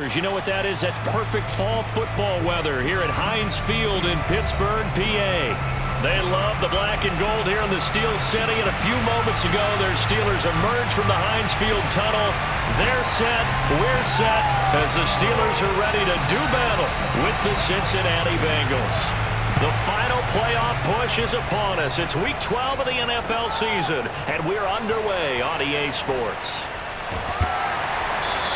You know what that is? That's perfect fall football weather here at Heinz Field in Pittsburgh, PA. They love the black and gold here in the Steel City, and a few moments ago, their Steelers emerged from the Heinz Field tunnel. They're set, we're set, as the Steelers are ready to do battle with the Cincinnati Bengals. The final playoff push is upon us. It's Week 12 of the NFL season, and we're underway on EA Sports.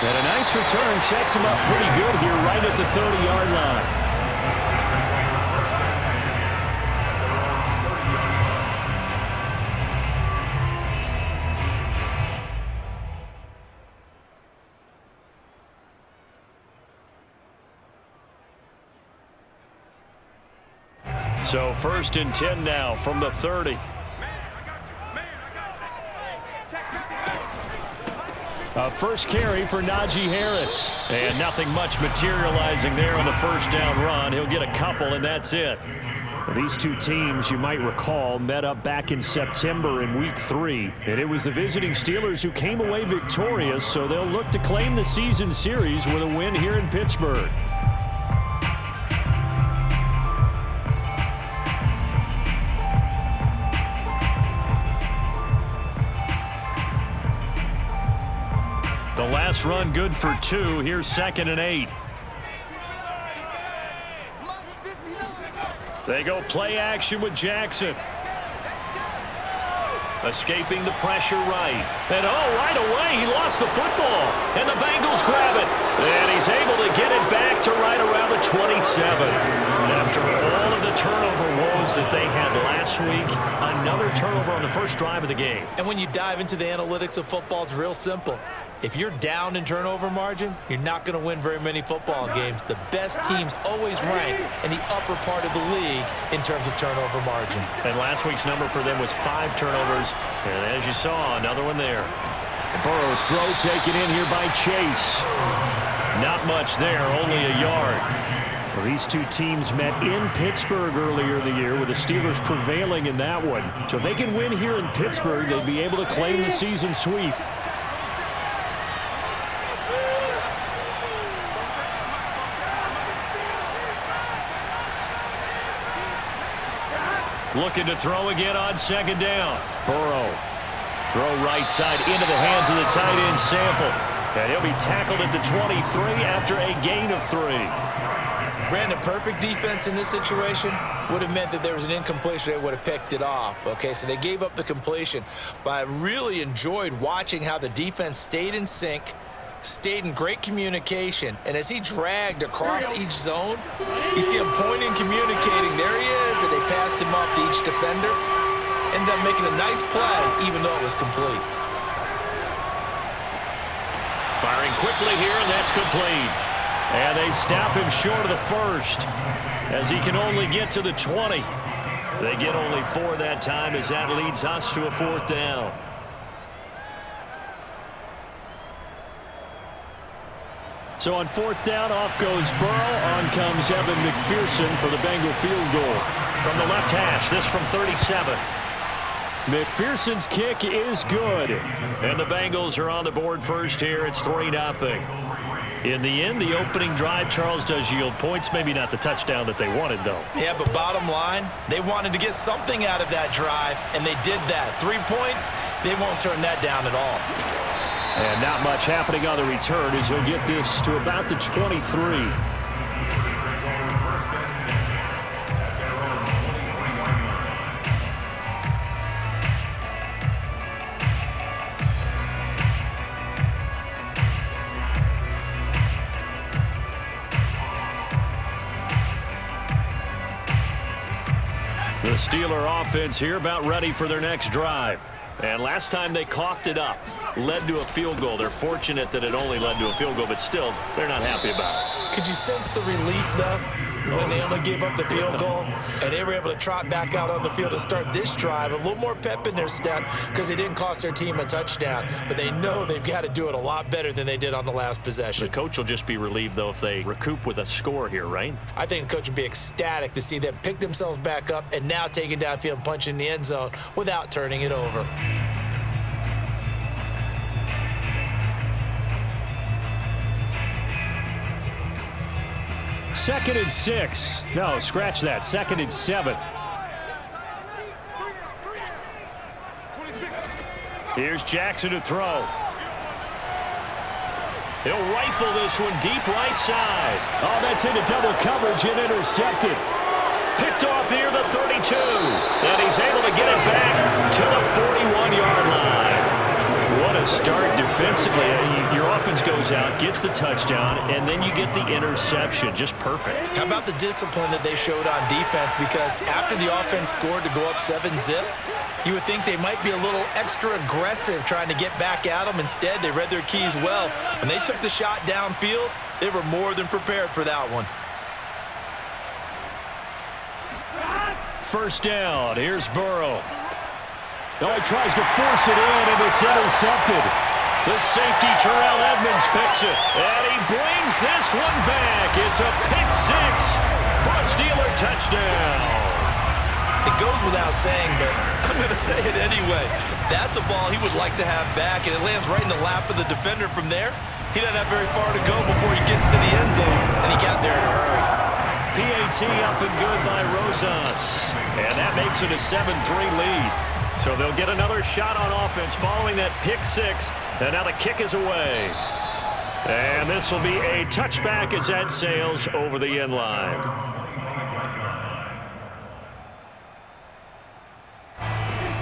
And a nice return sets him up pretty good here right at the 30-yard line. So 1st and 10 now from the 30. A first carry for Najee Harris. And nothing much materializing there on the first down run. He'll get a couple, and that's it. These two teams, you might recall, met up back in September in Week 3. And it was the visiting Steelers who came away victorious, so they'll look to claim the season series with a win here in Pittsburgh. The last run good for 2. Here's 2nd and 8. They go play action with Jackson. Escaping the pressure right. And right away he lost the football. And the Bengals grab it. And he's able to get it back to right around the 27. After all of the turnover woes that they had last week, another turnover on the first drive of the game. And when you dive into the analytics of football, it's real simple. If you're down in turnover margin, you're not going to win very many football games. The best teams always rank in the upper part of the league in terms of turnover margin. And last week's number for them was 5 turnovers. And as you saw, another one there. Burrow's throw taken in here by Chase. Not much there, only a yard. Well, these two teams met in Pittsburgh earlier in the year with the Steelers prevailing in that one. So if they can win here in Pittsburgh, they'd be able to claim the season sweep. Looking to throw again on 2nd down. Burrow. Throw right side into the hands of the tight end Sample. And he'll be tackled at the 23 after a gain of 3. Brandon, perfect defense in this situation would have meant that there was an incompletion. They would have picked it off. Okay, so they gave up the completion. But I really enjoyed watching how the defense stayed in sync, stayed in great communication, and as he dragged across each zone, you see him pointing, communicating. There he is, and they passed him off to each defender. Ended up making a nice play, even though it was complete. Firing quickly here, and that's complete. And they stop him short of the first, as he can only get to the 20. They get only 4 that time, as that leads us to a 4th down. So on 4th down, off goes Burrow. On comes Evan McPherson for the Bengal field goal. From the left hash, this from 37. McPherson's kick is good. And the Bengals are on the board first here. It's 3-0. In the end, the opening drive, Charles, does yield points. Maybe not the touchdown that they wanted, though. Yeah, but bottom line, they wanted to get something out of that drive, and they did that. 3 points, they won't turn that down at all. And not much happening on the return as he'll get this to about the 23. The Steeler offense here about ready for their next drive. And last time they coughed it up, led to a field goal. They're fortunate that it only led to a field goal, but still, they're not happy about it. Could you sense the relief, though, when they only gave up the field goal and they were able to trot back out on the field and start this drive? A little more pep in their step because they didn't cost their team a touchdown, but they know they've got to do it a lot better than they did on the last possession. The coach will just be relieved, though, if they recoup with a score here, right? I think the coach would be ecstatic to see them pick themselves back up and now take it downfield and punch in the end zone without turning it over. 2nd and 6. No, scratch that. 2nd and 7. Here's Jackson to throw. He'll rifle this one deep right side. Oh, that's into double coverage and intercepted. Picked off near the 32. And he's able to get it back to the 41-yard line. What a start defensively. Your offense goes out, gets the touchdown, and then you get the interception. Just perfect. How about the discipline that they showed on defense? Because after the offense scored to go up 7-zip, you would think they might be a little extra aggressive trying to get back at them. Instead, they read their keys well. When they took the shot downfield, they were more than prepared for that one. First down. Here's Burrow. Oh, he tries to force it in, and it's intercepted. The safety, Terrell Edmonds, picks it. And he brings this one back. It's a pick six for a Steeler touchdown. It goes without saying, but I'm going to say it anyway. That's a ball he would like to have back, and it lands right in the lap of the defender from there. He doesn't have very far to go before he gets to the end zone, and he got there in a hurry. PAT up and good by Rosas. And that makes it a 7-3 lead. So they'll get another shot on offense following that pick six. And now the kick is away. And this will be a touchback as that sails over the end line.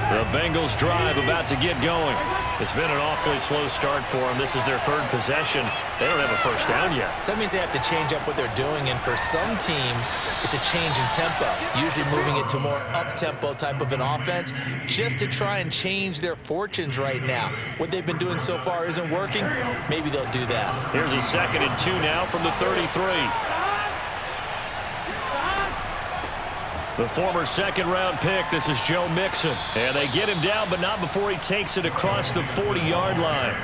The Bengals drive about to get going. It's been an awfully slow start for them. This is their third possession. They don't have a first down yet. So that means they have to change up what they're doing, and for some teams, it's a change in tempo, usually moving it to more up-tempo type of an offense just to try and change their fortunes right now. What they've been doing so far isn't working. Maybe they'll do that. Here's a 2nd and 2 now from the 33. The former second-round pick, this is Joe Mixon. And they get him down, but not before he takes it across the 40-yard line.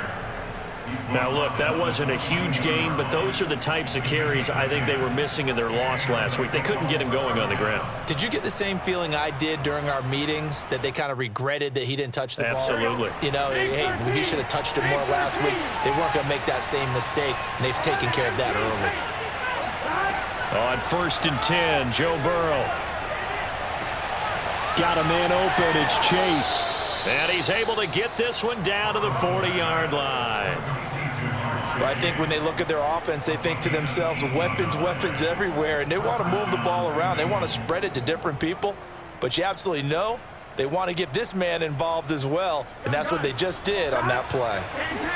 Now, look, that wasn't a huge gain, but those are the types of carries I think they were missing in their loss last week. They couldn't get him going on the ground. Did you get the same feeling I did during our meetings, that they kind of regretted that he didn't touch the ball? Absolutely. You know, hey, he should have touched it more last week. They weren't going to make that same mistake, and they've taken care of that early. On 1st and 10, Joe Burrow. Got a man open, it's Chase. And he's able to get this one down to the 40-yard line. But I think when they look at their offense, they think to themselves, weapons, weapons everywhere, and they want to move the ball around. They want to spread it to different people. But you absolutely know they want to get this man involved as well, and that's what they just did on that play.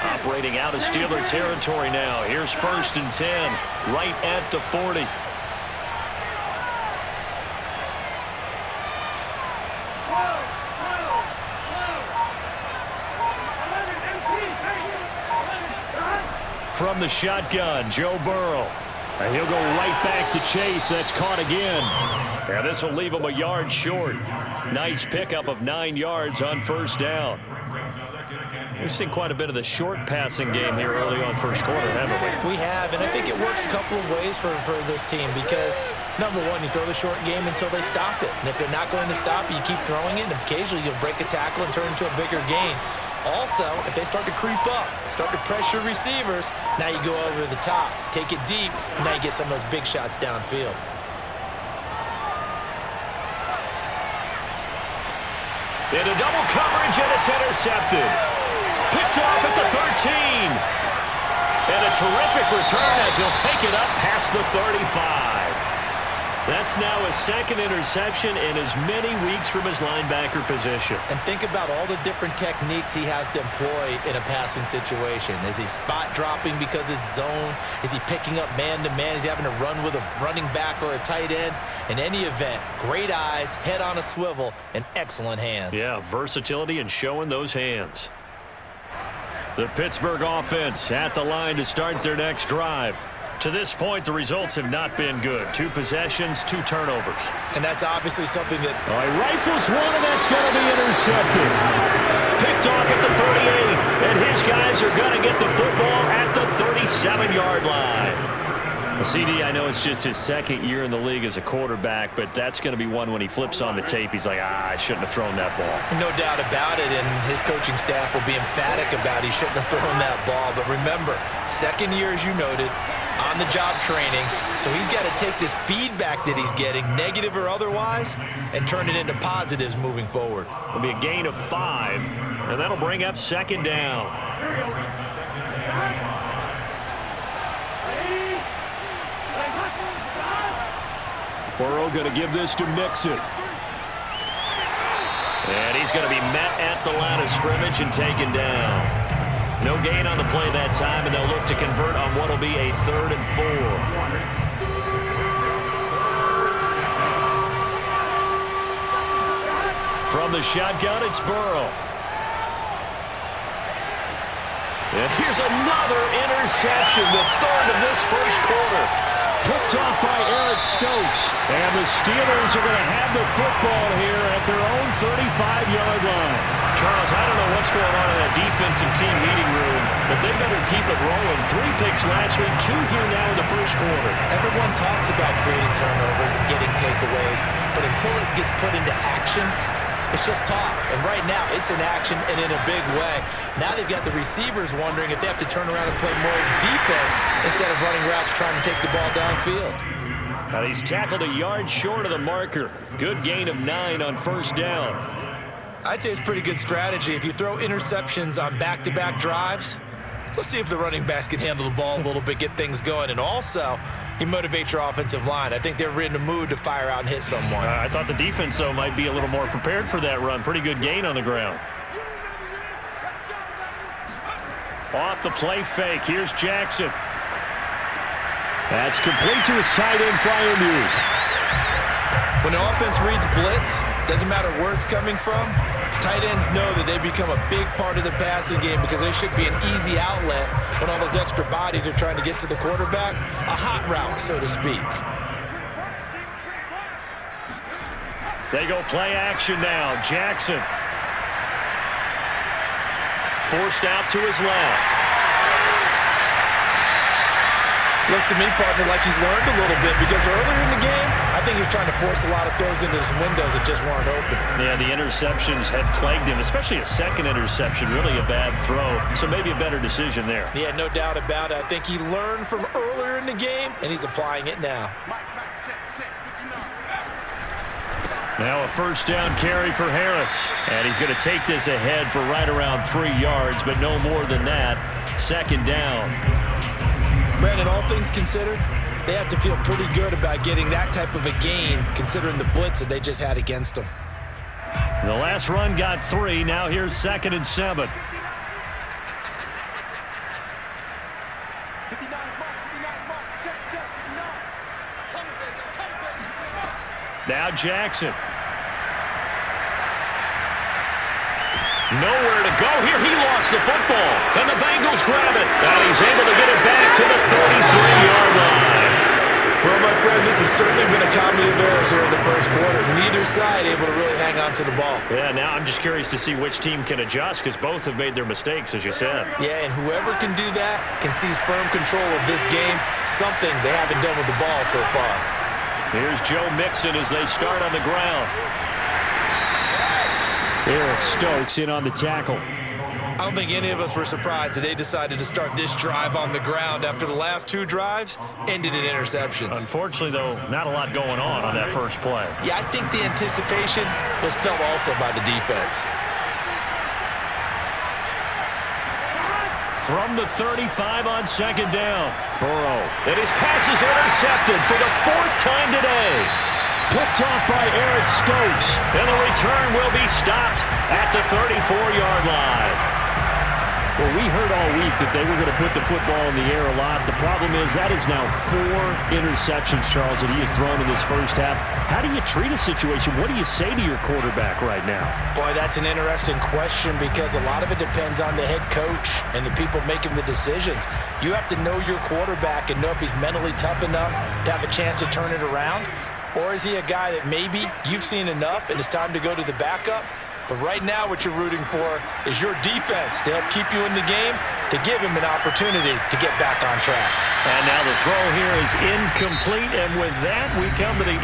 Operating out of Steeler territory now. Here's 1st and 10, right at the 40. From the shotgun, Joe Burrow. And he'll go right back to Chase. That's caught again. And this will leave him a yard short. Nice pickup of 9 yards on 1st down. We've seen quite a bit of the short passing game here early on first quarter, haven't we? We have, and I think it works a couple of ways for this team because, number one, you throw the short game until they stop it. And if they're not going to stop it, you keep throwing it, and occasionally you'll break a tackle and turn into a bigger gain. Also, if they start to creep up, start to pressure receivers, now you go over the top, take it deep, and now you get some of those big shots downfield. Into double coverage, and it's intercepted. Picked off at the 13. And a terrific return as he'll take it up past the 35. That's now his 2nd interception in as many weeks from his linebacker position. And think about all the different techniques he has to employ in a passing situation. Is he spot dropping because it's zone? Is he picking up man-to-man? Is he having to run with a running back or a tight end? In any event, great eyes, head on a swivel, and excellent hands. Yeah, versatility and showing those hands. The Pittsburgh offense at the line to start their next drive. To this point, the results have not been good. 2 possessions, 2 turnovers. And that's obviously something that... He rifles one, and that's going to be intercepted. Picked off at the 38, and his guys are going to get the football at the 37-yard line. CD, I know it's just his 2nd year in the league as a quarterback, but that's going to be one when he flips on the tape, he's like, I shouldn't have thrown that ball. No doubt about it, and his coaching staff will be emphatic about he shouldn't have thrown that ball. But remember, 2nd year, as you noted, on-the-job training. So he's got to take this feedback that he's getting, negative or otherwise, and turn it into positives moving forward. It'll be a gain of 5, and that'll bring up second down. Burrow going to give this to Mixon. And he's going to be met at the line of scrimmage and taken down. No gain on the play that time, and they'll look to convert on what will be a 3rd and 4. From the shotgun, it's Burrow. And here's another interception, the 3rd of this first quarter. Picked off by Eric Stokes. And the Steelers are going to have the football here at their own 35-yard line. Charles, I don't know what's going on in that defensive team meeting room, but they better keep it rolling. 3 picks last week, 2 here now in the first quarter. Everyone talks about creating turnovers and getting takeaways, but until it gets put into action, it's just talk. And right now, it's in action and in a big way. Now they've got the receivers wondering if they have to turn around and play more defense instead of running routes trying to take the ball downfield. Now he's tackled a yard short of the marker. Good gain of 9 on first down. I'd say it's pretty good strategy. If you throw interceptions on back-to-back drives, let's see if the running backs can handle the ball a little bit, get things going. And also, you motivate your offensive line. I think they're in the mood to fire out and hit someone. I thought the defense, though, might be a little more prepared for that run. Pretty good gain on the ground. Off the play fake. Here's Jackson. That's complete to his tight end, Fryermuth. When the offense reads blitz, doesn't matter where it's coming from, tight ends know that they become a big part of the passing game because they should be an easy outlet when all those extra bodies are trying to get to the quarterback. A hot route, so to speak. They go play action now. Jackson. Forced out to his left. Looks to me, partner, like he's learned a little bit because earlier in the game, I think he was trying to force a lot of throws into some windows that just weren't open. Yeah, the interceptions had plagued him, especially a second interception, really a bad throw. So maybe a better decision there. Yeah, no doubt about it. I think he learned from earlier in the game, and he's applying it now. Now a first down carry for Harris. And he's going to take this ahead for right around 3 yards, but no more than that. Second down. Brandon, all things considered, they have to feel pretty good about getting that type of a gain, considering the blitz that they just had against them. The last run got 3. Now here's 2nd and 7. Now Jackson. Nowhere to go here. He lost the football. And the Bengals grab it. And he's able to get it back to the 33-yard line. Well, my friend, this has certainly been a comedy of errors here in the first quarter. Neither side able to really hang on to the ball. Yeah, now I'm just curious to see which team can adjust because both have made their mistakes, as you said. Yeah, and whoever can do that can seize firm control of this game, something they haven't done with the ball so far. Here's Joe Mixon as they start on the ground. Eric Stokes in on the tackle. I don't think any of us were surprised that they decided to start this drive on the ground after the last 2 drives ended in interceptions. Unfortunately, though, not a lot going on that first play. Yeah, I think the anticipation was felt also by the defense. From the 35 on second down, Burrow. And his pass is intercepted for the 4th time today. Picked off by Eric Stokes. And the return will be stopped at the 34-yard line. Well, we heard all week that they were going to put the football in the air a lot. The problem is that is now 4 interceptions, Charles, that he has thrown in this first half. How do you treat a situation? What do you say to your quarterback right now? Boy, that's an interesting question because a lot of it depends on the head coach and the people making the decisions. You have to know your quarterback and know if he's mentally tough enough to have a chance to turn it around. Or is he a guy that maybe you've seen enough and it's time to go to the backup? But right now what you're rooting for is your defense to help keep you in the game, to give him an opportunity to get back on track. And now the throw here is incomplete. And with that, we come to the